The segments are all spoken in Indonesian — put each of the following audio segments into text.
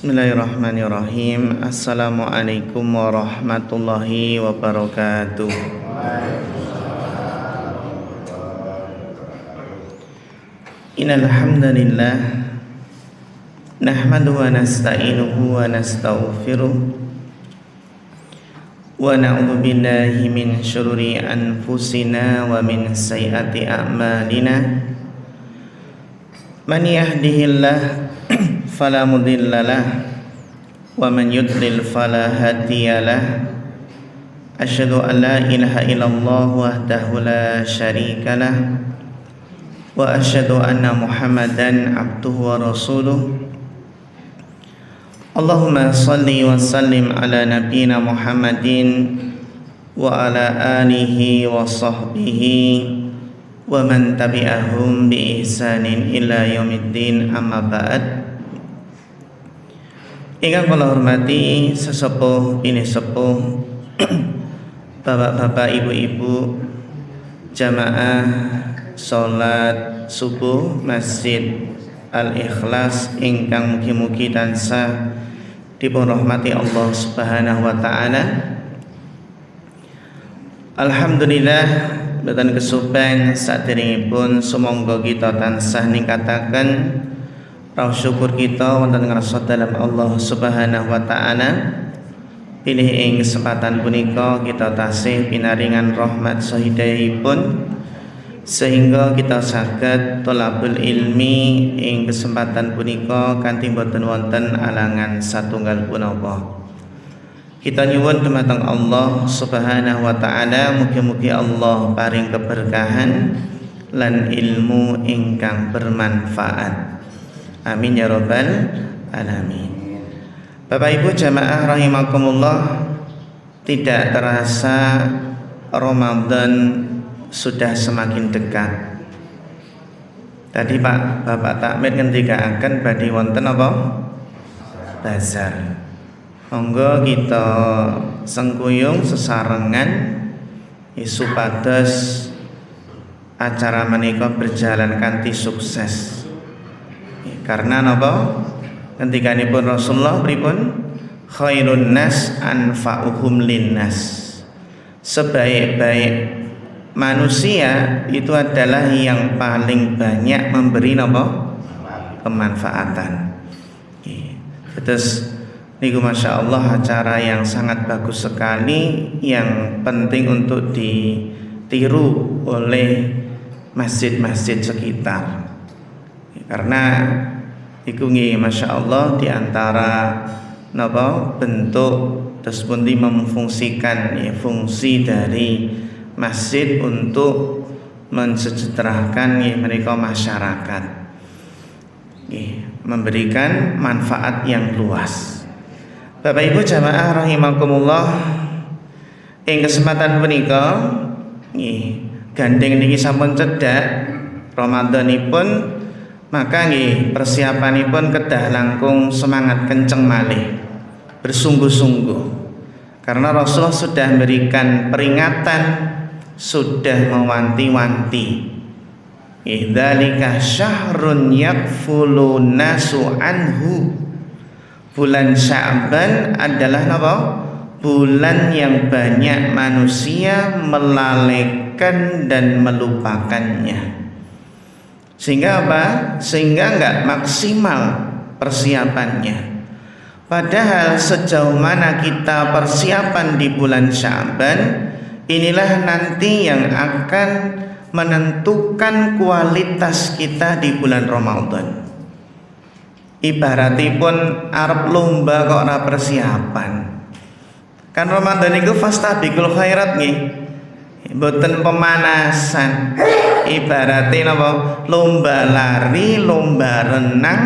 Bismillahirrahmanirrahim. Assalamualaikum warahmatullahi wabarakatuh. Innal hamdalillah nahmaduhu wa nasta'inuhu wa nastaghfiruh wa na'udzu billahi min syururi anfusina wa min sayyiati a'malina. Man yahdihillahu fala mudhillalah wa man yudlil fala hadiyalah. Asyhadu an la ilaha illallah wahdahu la syarikalah wa asyhadu anna Muhammadan abduhu wa rasuluh. Allahumma salli wa sallim ala nabiyyina Muhammadin wa ala alihi wa sahbihi wa man tabi'ahum bi ihsanin ila yaumiddin, amma ba'd. Ingkang kula hormati sesepuh bini sepuh, bapak-bapak, ibu-ibu, jamaah salat subuh Masjid Al-Ikhlas ingkang mugi-mugi tansah dipun rahmati Allah Subhanahu wa taala. Alhamdulillah, boten kesupen saderengipun sumangga kita tansah ningkataken rasa syukur kita wonten ngrasa dalam Allah Subhanahu wa taala. Pilih ing kesempatan punika kita tasih pinaringan rahmat sahidahipun sehingga kita saged thalabul ilmi ing kesempatan punika kanthi boten wonten alangan satunggal punapa. Kita nyuwun dumateng Allah Subhanahu wa taala mugi-mugi Allah paring keberkahan lan ilmu ingkang bermanfaat. Amin ya rabbal alamin. Bapak Ibu jamaah rahimakumullah, tidak terasa Ramadan sudah semakin dekat. Tadi Pak Bapak Takmir ngendikaaken badhe wonten apa? Bazar. Monggo kita sengkuyung sesarengan supados acara menika berjalan kanthi sukses. Karena napa? Ngendikanipun Rasulullah pripun? Khairun nas anfa'uhum linnas. Sebaik-baik manusia itu adalah yang paling banyak memberi napa? Kemanfaatan. Terus niku Masya Allah acara yang sangat bagus sekali, yang penting untuk ditiru oleh masjid-masjid sekitar. Karena iku nggih Masya Allah diantara napa bentuk terus pundi memfungsikan fungsi dari masjid untuk mensejahterakan mereka masyarakat, memberikan manfaat yang luas. Bapak Ibu jamaah rahimakumullah, ing kesempatan punika gandeng niki sampun cedhak Ramadanipun, maka persiapanipun kedah langkung semangat kenceng malih, bersungguh-sungguh. Karena Rasulullah sudah memberikan peringatan, sudah mewanti-wanti. Dzalika syahrun yakfulu nasu anhu. Bulan Sya'ban adalah apa? Bulan yang banyak manusia melalaikan dan melupakannya. Sehingga apa? Sehingga enggak maksimal persiapannya. Padahal sejauh mana kita persiapan di bulan Sya'ban, inilah nanti yang akan menentukan kualitas kita di bulan Ramadan. Ibaratipun arep lomba kok ora persiapan. Kan Ramadan itu fastabiqul khairat nggih. Mboten pemanasan. Ibaratnya napa? Lomba lari, lomba renang,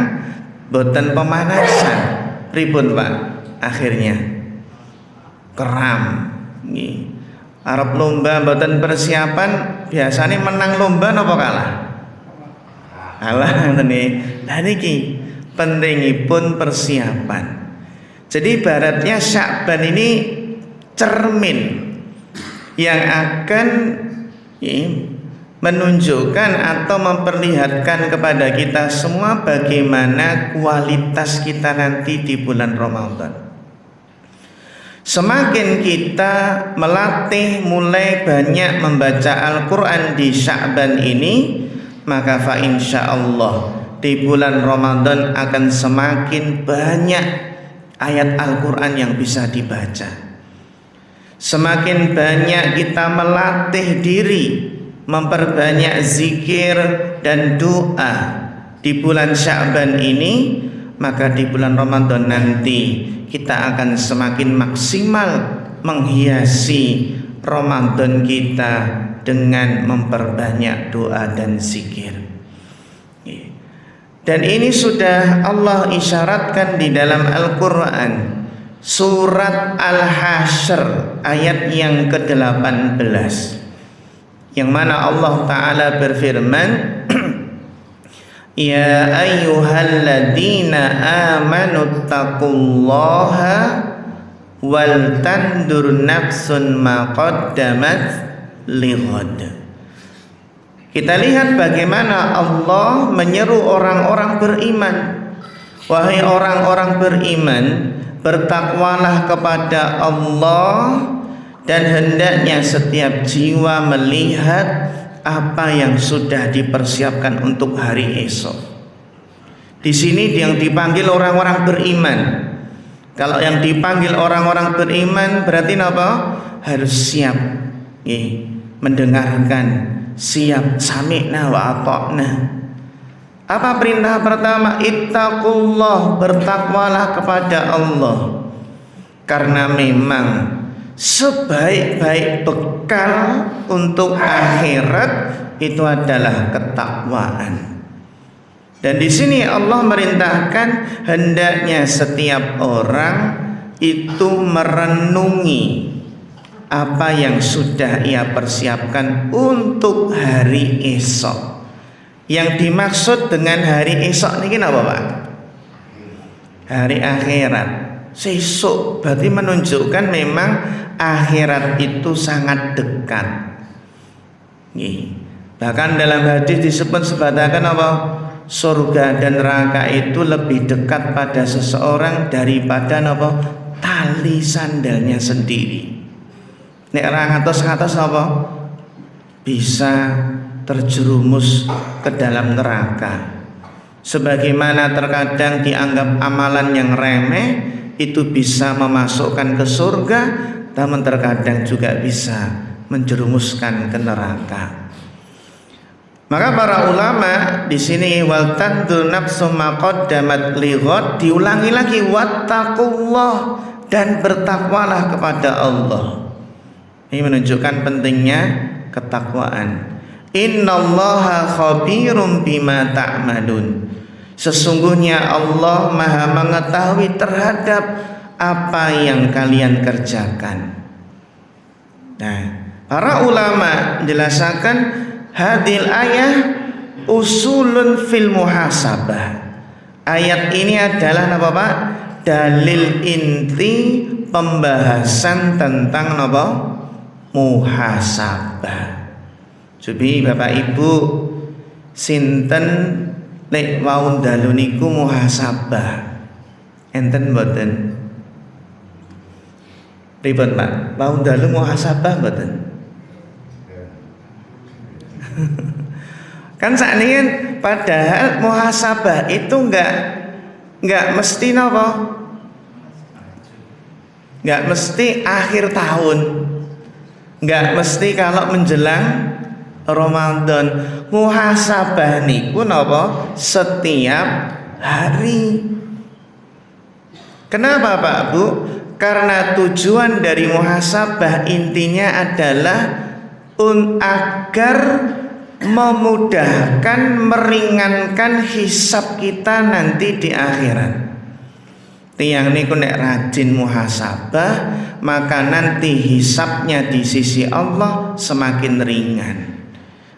mboten pemanasan. Pripun Pak? Akhirnya keram. Nggih. Arep lomba mboten persiapan, biasanya menang lomba napa kalah? Kalah ngoten nggih. Lah niki pentingipun persiapan. Jadi ibaratnya Sya'ban ini cermin yang akan menunjukkan atau memperlihatkan kepada kita semua bagaimana kualitas kita nanti di bulan Ramadan. Semakin kita melatih mulai banyak membaca Al-Quran di Sya'ban ini, maka fa insyaallah di bulan Ramadan akan semakin banyak ayat Al-Quran yang bisa dibaca. Semakin banyak kita melatih diri memperbanyak zikir dan doa di bulan Sya'ban ini, maka di bulan Ramadan nanti kita akan semakin maksimal menghiasi Ramadan kita dengan memperbanyak doa dan zikir. Dan ini sudah Allah isyaratkan di dalam Al-Quran, surat Al-Hasyr ayat yang ke-18, yang mana Allah Ta'ala berfirman, Ya ayyuhalladzina amanu taqullaha wal tandur nafsun ma qaddamat lighad. Kita lihat bagaimana Allah menyeru orang-orang beriman. Wahai orang-orang beriman, bertakwalah kepada Allah, dan hendaknya setiap jiwa melihat apa yang sudah dipersiapkan untuk hari esok. Di sini yang dipanggil orang-orang beriman. Kalau yang dipanggil orang-orang beriman berarti apa? Harus siap mendengarkan, siap sami'na wa ata'na. Apa perintah pertama? Ittaqullah, bertakwalah kepada Allah. Karena memang sebaik-baik bekal untuk akhirat itu adalah ketakwaan. Dan di sini Allah merintahkan hendaknya setiap orang itu merenungi apa yang sudah ia persiapkan untuk hari esok. Yang dimaksud dengan hari esok ini apa, Pak? Hari akhirat. Sesuk berarti menunjukkan memang akhirat itu sangat dekat. Bahkan dalam hadis disebut sebatakan apa? Surga dan neraka itu lebih dekat pada seseorang daripada apa? Tali sandalnya sendiri. Nek orang atas apa? Bisa terjerumus ke dalam neraka. Sebagaimana terkadang dianggap amalan yang remeh itu bisa memasukkan ke surga, namun terkadang juga bisa menjerumuskan ke neraka. Maka para ulama di sini wal tandur nafsu ma qaddamat lighad, diulangi lagi wattaqullah, dan bertakwalah kepada Allah. Ini menunjukkan pentingnya ketakwaan. Innallaha khabirum bima ta'malun. Sesungguhnya Allah Maha mengetahui terhadap apa yang kalian kerjakan. Nah, para ulama menjelaskan hadil ayah usulun fil muhasabah. Ayat ini adalah apa, Pak? Dalil inti pembahasan tentang apa? Muhasabah. Jadi Bapak Ibu, sinten nek wau dalu niku muhasabah enten mboten? Pripun Pak? Wau dalu muhasabah mboten? Kan sakniki padahal muhasabah itu enggak mesti napa? Enggak mesti akhir tahun. Enggak mesti kalau menjelang Ramadan. Muhasabah niku napa? Setiap hari. Kenapa Pak Bu? Karena tujuan dari muhasabah intinya adalah agar memudahkan, meringankan hisab kita nanti di akhirat. Tiang niku nek rajin muhasabah, maka nanti hisabnya di sisi Allah semakin ringan.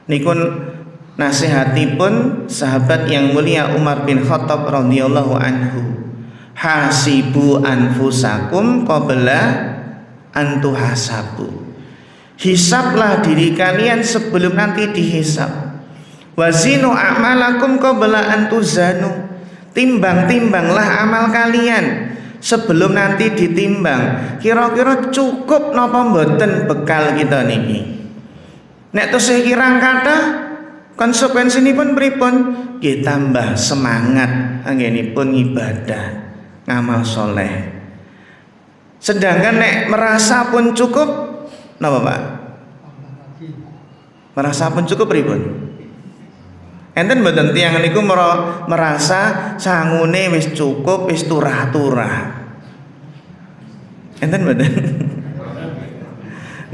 Niku nasihatipun sahabat yang mulia Umar bin Khattab radhiyallahu anhu. Hasibu anfusakum qabla an tuhasabu. Hisablah diri kalian sebelum nanti dihisab. Wazinu a'malakum qabla an tuzanu. Timbang-timbanglah amal kalian sebelum nanti ditimbang. Kira-kira cukup napa mboten bekal kita niki. Nek tesih kirang kathah konsekuensinipun pripun? Nggih tambah semangat anggenipun ibadah, ngamal soleh. Sedangkan nek merasa pun cukup, napa Pak? Merasa pun cukup pripun? Enten mboten tiyang niku merasa sangune wis cukup, wis turah-turah. Enten mboten?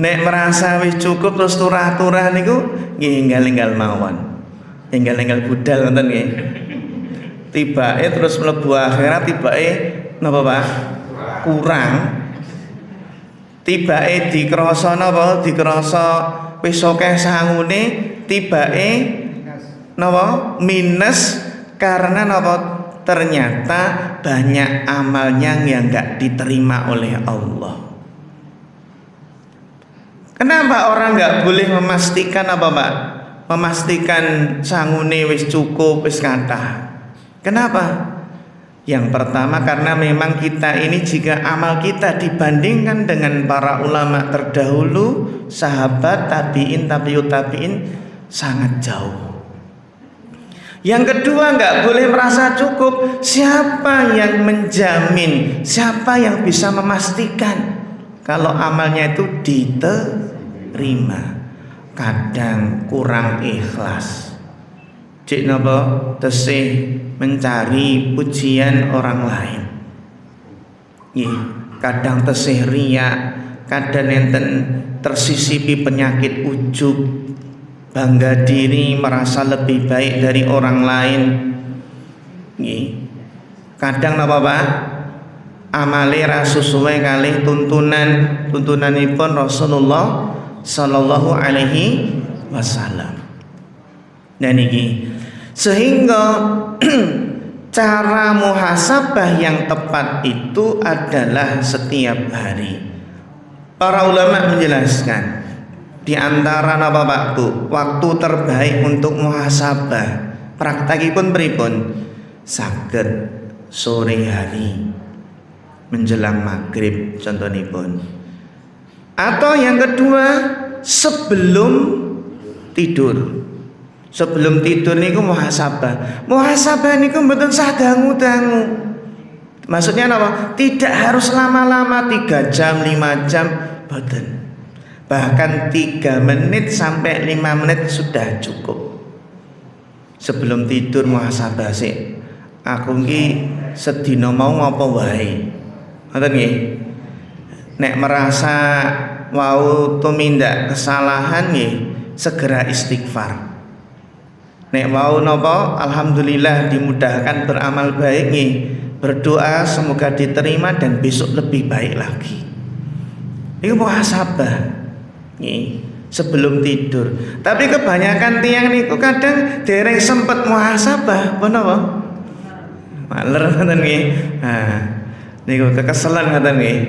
Nek merasa wis cukup terus turah-turah niku nggih enggal-enggal mawon. Enggal-enggal budal ngoten nggih. Tibake terus mlebu akhirat tibake napa Pak? Kurang. Tibake dikrasa napa? Dikrasa wis akeh sangune, tibake napa? Minus karena napa? Ternyata banyak amalnya yang enggak diterima oleh Allah. Kenapa orang enggak boleh memastikan apa Pak? Memastikan sangune wis cukup, wis kathah. Kenapa? Yang pertama karena memang kita ini jika amal kita dibandingkan dengan para ulama terdahulu, sahabat, tabi'in, tabi'ut tabi'in sangat jauh. Yang kedua enggak boleh merasa cukup. Siapa yang menjamin? Siapa yang bisa memastikan kalau amalnya itu diterima? Kadang kurang ikhlas. Cik napa tesih mencari pujian orang lain. Nggih, kadang tesih riya, kadang enten tersisipi penyakit ujub, bangga diri, merasa lebih baik dari orang lain. Nggih. Kadang napa Pak? Amale ra sesuai kalih tuntunanipun Rasulullah sallallahu alaihi wasallam. Dan iki sehingga cara muhasabah yang tepat itu adalah setiap hari. Para ulama menjelaskan di antara napa Pak Bu, waktu terbaik untuk muhasabah praktekipun pripun? Saged sore hari menjelang maghrib contohipun. Atau yang kedua sebelum tidur. Sebelum tidur niku muhasabah. Muhasabah niku mboten sah dangu-dangu. Maksudnya apa? Tidak harus lama-lama 3 jam, 5 jam, mboten. Bahkan 3 menit sampai 5 menit sudah cukup. Sebelum tidur muhasabah sik. Aku iki sedina mau ngopo wae. Ngoten nggih. Nek merasa wau tumindak kesalahan nggih, segera istighfar. Nek wau napa alhamdulillah dimudahkan beramal baik nggih, berdoa semoga diterima dan besok lebih baik lagi. Iku muhasabah nggih sebelum tidur. Tapi kebanyakan tiang niku kadang dereng sempet muhasabah, apa napa? Maler ngoten nggih. Nah, niku kekeselan ngoten nggih.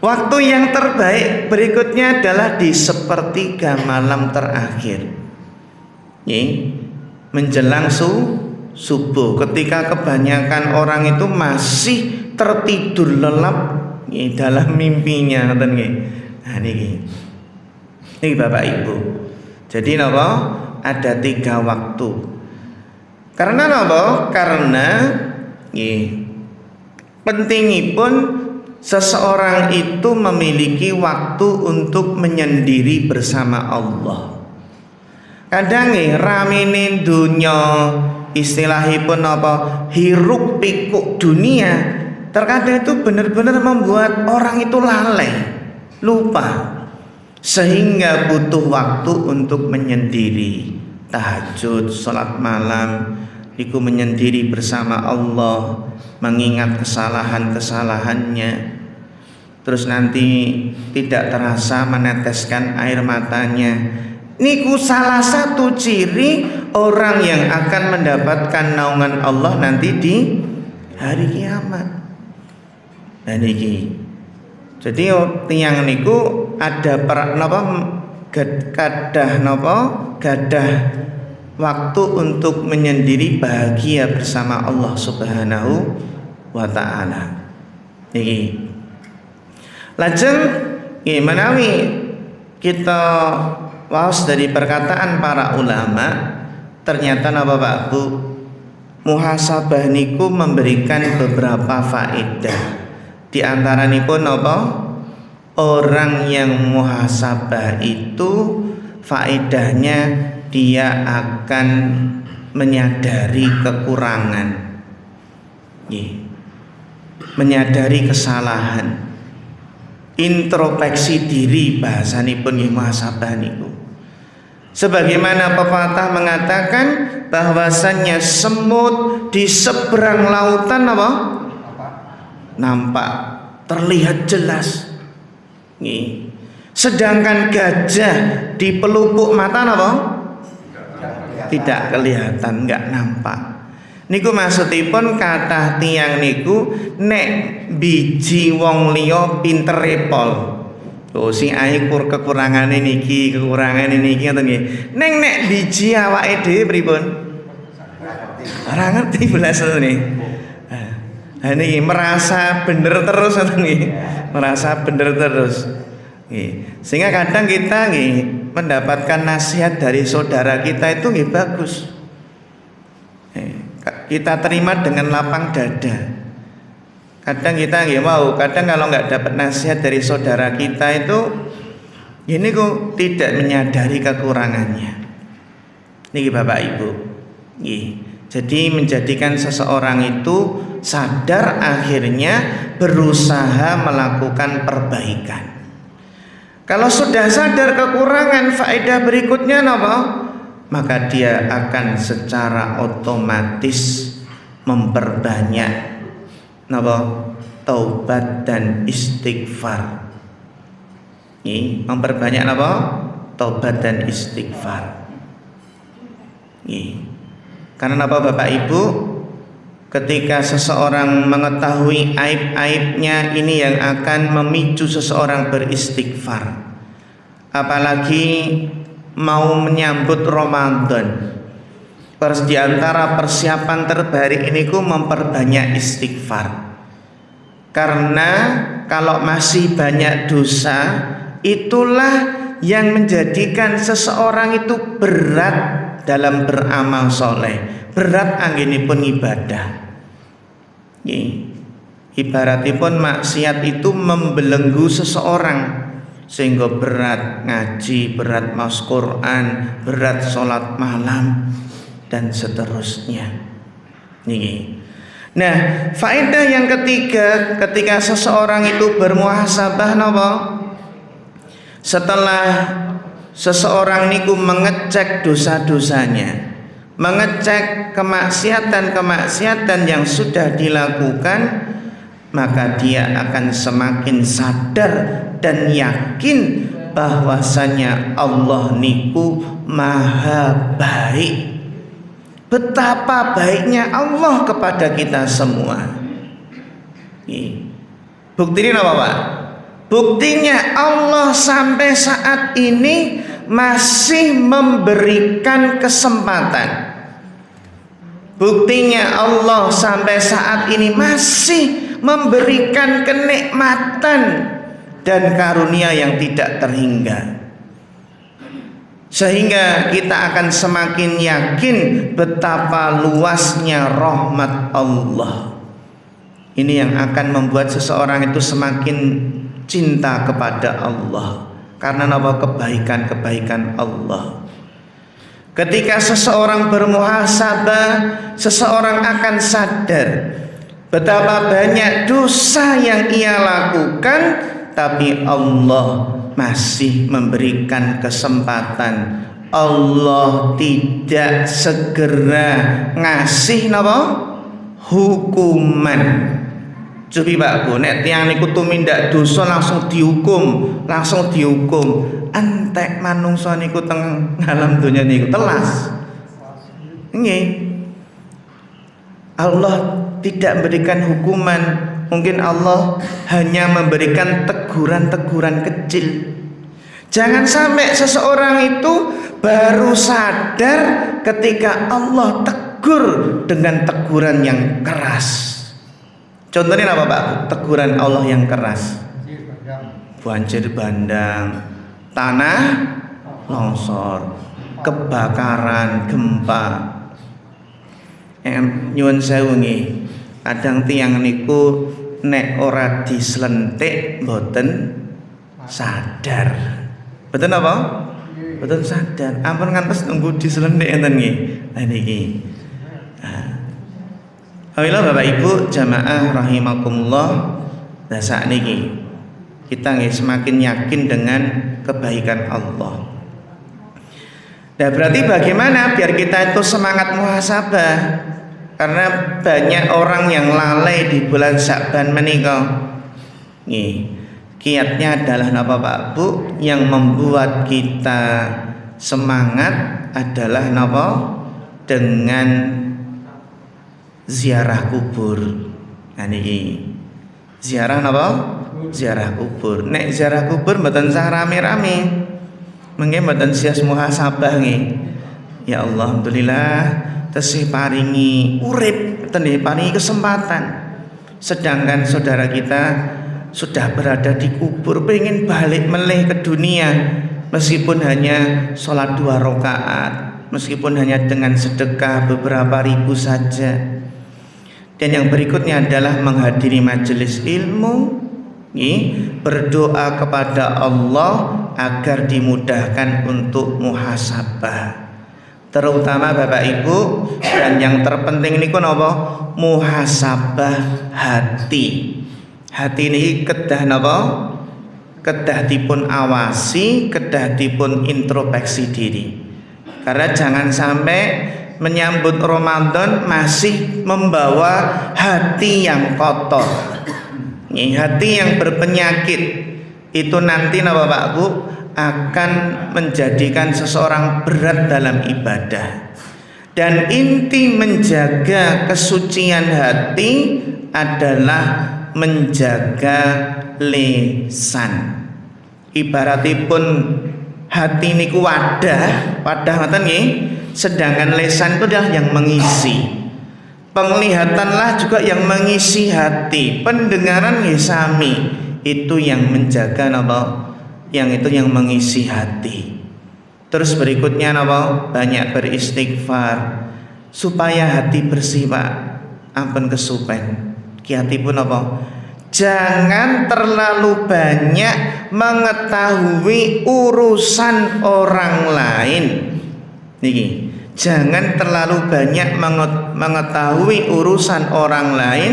Waktu yang terbaik berikutnya adalah di sepertiga malam terakhir. Menjelang subuh, ketika kebanyakan orang itu masih tertidur lelap dalam mimpinya, ngoten nggih. Nah niki Bapak Ibu. Jadi napa? Ada 3 waktu. Karena napa? Karena pentingipun seseorang itu memiliki waktu untuk menyendiri bersama Allah. Kadang ramene dunya istilahipun apa hiruk pikuk dunia terkadang itu benar-benar membuat orang itu lalai, lupa, sehingga butuh waktu untuk menyendiri, tahajud, salat malam, iku menyendiri bersama Allah, mengingat kesalahan-kesalahannya, terus nanti tidak terasa meneteskan air matanya. Niku salah satu ciri orang yang akan mendapatkan naungan Allah nanti di hari kiamat. Dan iki jadi tiang niku ada gadah waktu untuk menyendiri bahagia bersama Allah Subhanahu wa taala. Niki. Lajeng nggih menawi kita waos dari perkataan para ulama, ternyata napa Pak Bu, muhasabah niku memberikan beberapa faedah. Di antaranipun napa? Orang yang muhasabah itu faedahnya dia akan menyadari kekurangan, menyadari kesalahan, introspeksi diri bahasanipun muhasabah niku. Sebagaimana pepatah mengatakan bahwasannya semut di seberang lautan apa? Nampak, terlihat jelas. Sedangkan gajah di pelupuk mata apa? Tidak kelihatan, enggak nampak. Niku maksudipun kathah tiyang niku nek biji wong liya pintere pol. Oh sing ae kekurangan niki ngoten nggih. Nek biji awake dhewe pripun? Ora ngerti belas niki. Nah niki merasa bener terus ngoten nggih. Merasa bener terus. Sehingga kadang kita mendapatkan nasihat dari saudara kita itu bagus. Kita terima dengan lapang dada. Kadang kita mau, kadang kalau nggak dapat nasihat dari saudara kita itu, ini kok tidak menyadari kekurangannya. Niki Bapak Ibu. Jadi menjadikan seseorang itu sadar, akhirnya berusaha melakukan perbaikan. Kalau sudah sadar kekurangan, faedah berikutnya apa? Maka dia akan secara otomatis memperbanyak taubat dan istighfar. Memperbanyak taubat dan istighfar. Karena Bapak Ibu, ketika seseorang mengetahui aib-aibnya, ini yang akan memicu seseorang beristighfar. Apalagi mau menyambut Ramadan, di antara persiapan terbaik ini memperbanyak istighfar. Karena kalau masih banyak dosa, itulah yang menjadikan seseorang itu berat dalam beramal soleh, berat anggenipun ibadah. Ibaratipun maksiat itu membelenggu seseorang, sehingga berat ngaji, berat maos Quran, berat sholat malam, dan seterusnya. Nah, faedah yang ketiga, ketika seseorang itu bermuhasabah setelah seseorang niku mengecek dosa-dosanya, mengecek kemaksiatan-kemaksiatan yang sudah dilakukan, maka dia akan semakin sadar dan yakin bahwasanya Allah niku maha baik. Betapa baiknya Allah kepada kita semua. Buktinya apa Pak? Buktinya Allah sampai saat ini masih memberikan kesempatan. Buktinya Allah sampai saat ini masih memberikan kenikmatan dan karunia yang tidak terhingga. Sehingga kita akan semakin yakin betapa luasnya rahmat Allah. Ini yang akan membuat seseorang itu semakin cinta kepada Allah, karena kebaikan-kebaikan Allah. Ketika seseorang bermuhasabah, seseorang akan sadar betapa banyak dosa yang ia lakukan, tapi Allah masih memberikan kesempatan. Allah tidak segera ngasih hukuman. Cobi Pak Bu, nek tiyang niku tumindak dosa langsung dihukum. Entek manungsa niku teng alam donya niku telas. Nggih. Allah tidak memberikan hukuman. Mungkin Allah hanya memberikan teguran-teguran kecil. Jangan sampai seseorang itu baru sadar ketika Allah tegur dengan teguran yang keras. Contohnya apa Pak? Teguran Allah yang keras. Banjir bandang, tanah longsor, kebakaran, gempa. Nyuwun sewu nggih. Kadang tiyang niku nek ora dislentik mboten sadar. Betul apa? Betul sadar. Ampun ngantos nunggu dislentik enten nggih. Nah niki. Alhamdulillah Bapak Ibu jamaah rahimakumullah. Nah sakniki kita nggih semakin yakin dengan kebaikan Allah. Nah berarti bagaimana biar kita itu semangat muhasabah? Karena banyak orang yang lalai di bulan Sya'ban menika. Nih, kiatnya adalah napa Pak Bu? Yang membuat kita semangat adalah napa? Dengan ziarah kubur. Nah niki. Ziarah napa? Ziarah kubur. Nek ziarah kubur mboten sah rame-rame. Mengke mboten sias muhasabah nggih. Ya Allah, alhamdulillah tesih paringi urip, tenih paringi kesempatan. Sedangkan saudara kita sudah berada di kubur, pengen balik meleh ke dunia, meskipun hanya sholat 2 rakaat, meskipun hanya dengan sedekah beberapa ribu saja. Dan yang berikutnya adalah menghadiri majelis ilmu, berdoa kepada Allah agar dimudahkan untuk muhasabah. Terutama Bapak Ibu, dan yang terpenting niku napa? Muhasabah hati. Hati ini kedah napa? Kedah dipun awasi, kedah dipun introspeksi diri. Karena jangan sampai menyambut Ramadan masih membawa hati yang kotor. Hati yang berpenyakit itu nanti napa Pak Bu akan menjadikan seseorang berat dalam ibadah. Dan inti menjaga kesucian hati adalah menjaga lisan. Ibaratipun hati niku wadah ngoten nggih, sedangkan lisan itu adalah yang mengisi. Penglihatanlah juga yang mengisi hati, pendengaran nggih sami, itu yang menjaga napa? Yang itu yang mengisi hati. Terus berikutnya napa? Banyak beristighfar supaya hati bersih Pak. Ampun kesupen. Ki hati pun apa? Jangan terlalu banyak mengetahui urusan orang lain. Niki, jangan terlalu banyak mengetahui urusan orang lain.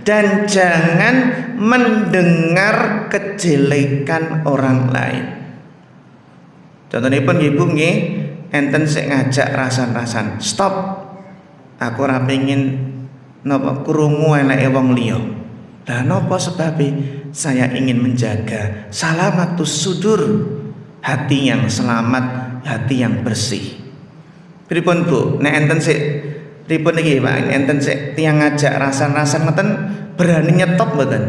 Dan jangan mendengar kejelekan orang lain. Contohnya pun ibu nggih, enten sik ngajak rasan-rasan, stop. Aku ora pengin napa krungu eleke wong liya. Lah napa sebabe? Saya ingin menjaga salamatus sudur, hati yang selamat, hati yang bersih. Pripun Bu? Nek enten sik pripun iki Pak? Enten sik tiyang ngajak rasan-rasan ngoten berani nyetop mboten?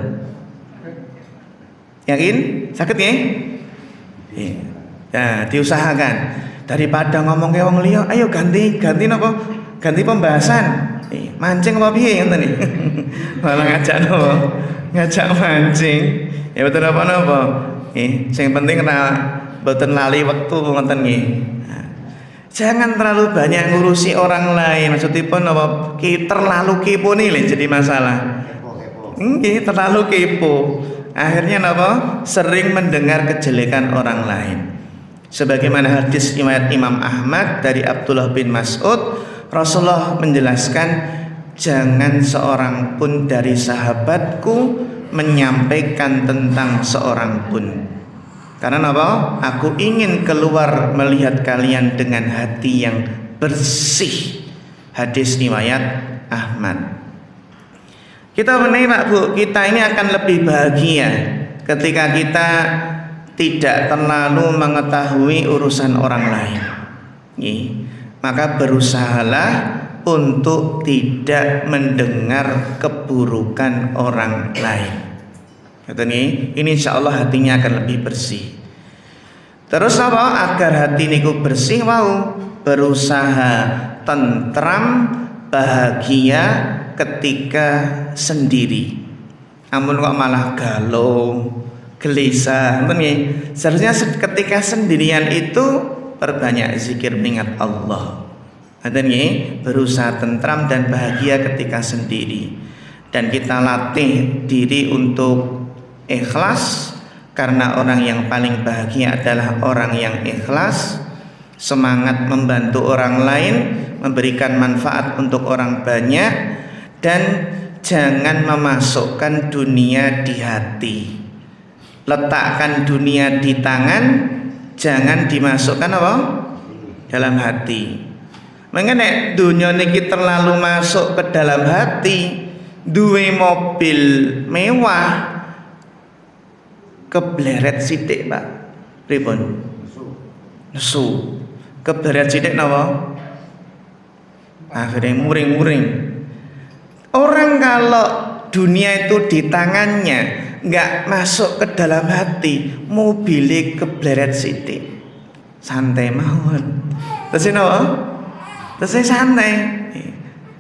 Yakin? Sakit nggih? Ya, diusahakan. Daripada ngomong ke wong liya, ayo ganti napa? Ganti pembahasan. Mancing apa piye ngoten iki? Malah ngajak napa? Ngajak mancing. Ya betul apa-apa. Sing penting mboten lali wektu ngoten nggih. Jangan terlalu banyak ngurusi orang lain. Maksudipun apa? Terlalu kepo nih jadi masalah. Terlalu kepo. Akhirnya apa? Sering mendengar kejelekan orang lain. Sebagaimana hadis riwayat Imam Ahmad dari Abdullah bin Mas'ud, Rasulullah menjelaskan, jangan seorang pun dari sahabatku menyampaikan tentang seorang pun. Karena apa? Aku ingin keluar melihat kalian dengan hati yang bersih. Hadis riwayat Ahmad. Kita benar Pak Bu, kita ini akan lebih bahagia ketika kita tidak terlalu mengetahui urusan orang lain. Maka berusahalah untuk tidak mendengar keburukan orang lain. Ini insya Allah hatinya akan lebih bersih. Terus apa? Agar hati niku bersih wau, berusaha tentram, bahagia ketika sendiri. Ampun kok malah galau, gelisah. Seharusnya ketika sendirian itu perbanyak zikir mengingat Allah. Berusaha tentram dan bahagia ketika sendiri. Dan kita latih diri untuk ikhlas, karena orang yang paling bahagia adalah orang yang ikhlas, semangat membantu orang lain, memberikan manfaat untuk orang banyak, dan jangan memasukkan dunia di hati. Letakkan dunia di tangan, jangan dimasukkan apa? Dalam hati. Mengenai dunia niki terlalu masuk ke dalam hati, duwe mobil mewah kebleret sithik, Pak. Pripun? Nesu. Kebleret sithik napa? Akhirnya muring-muring. Orang kalau dunia itu di tangannya, nggak masuk ke dalam hati, mobilnya kebleret sithik, santai mawon. Terus napa? Terus santai.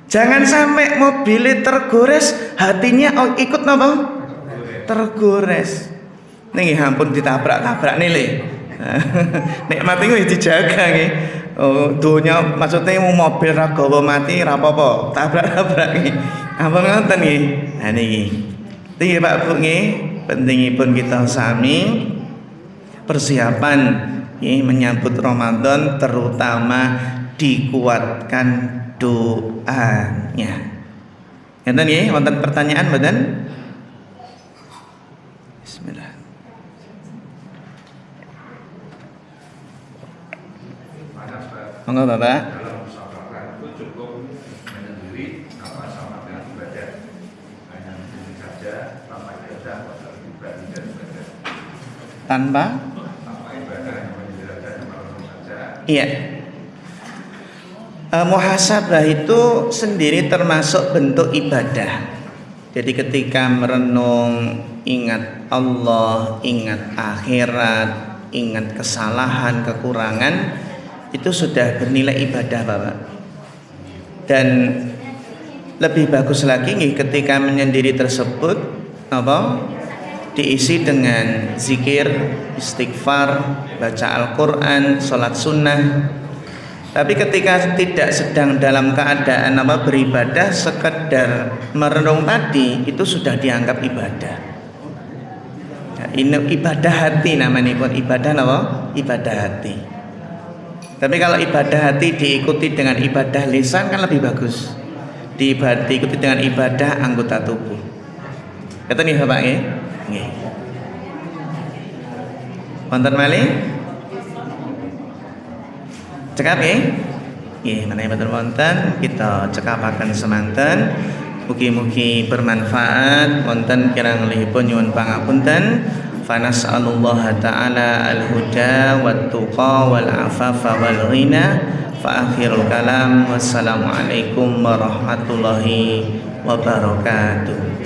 Jangan sampai mobilnya tergores, hatinya ikut napa? Tergores. Nih ampun ditabrak-tabrak nih le. Nek mati wis dijaga nggih. Oh, dunya maksudnya mau mobil ra gawa mati ra apa-apa, tabrak-tabrak nggih. Ampun ngoten nggih. Ha niki. Nggih Pak Bu nggih, pentingipun kita sami persiapan nggih menyambut Ramadan, terutama dikuatkan doanya. Ngeten nggih, wonten pertanyaan mboten? Bismillah. Monggo Bapak. Dalam musyawarah itu cukup menyendiri apa sama dengan ibadah, hanya menyendiri saja tanpa ibadah, pribadi dan ibadah. Tanpa Ibadah hanya menyendiri saja, merenung saja. Iya. Muhasabah itu sendiri termasuk bentuk ibadah. Jadi ketika merenung, ingat Allah, ingat akhirat, ingat kesalahan, kekurangan, itu sudah bernilai ibadah, Bapak. Dan lebih bagus lagi nih ketika menyendiri tersebut apa? Diisi dengan zikir, istighfar, baca Al-Quran, sholat sunnah. Tapi ketika tidak sedang dalam keadaan beribadah, sekedar merenung tadi, itu sudah dianggap ibadah. Ini ibadah hati namanya, bukan ibadah apa? Ibadah hati. Tapi kalau ibadah hati diikuti dengan ibadah lisan kan lebih bagus. Diikuti dengan ibadah anggota tubuh. Kata nih Bapak nggih. Nggih. Wonten malih? Cekap nggih? Nggih, menawi boten wonten kita cekapaken semanten. Mugi-mugi bermanfaat. Wonten kirang-kirangipun nyuwun pangapunten. Fanas'alullah ta'ala al-huda wat-tuqa wal-afafa wal-ghina. Fa akhirul kalam wassalamualaikum warahmatullahi wabarakatuh.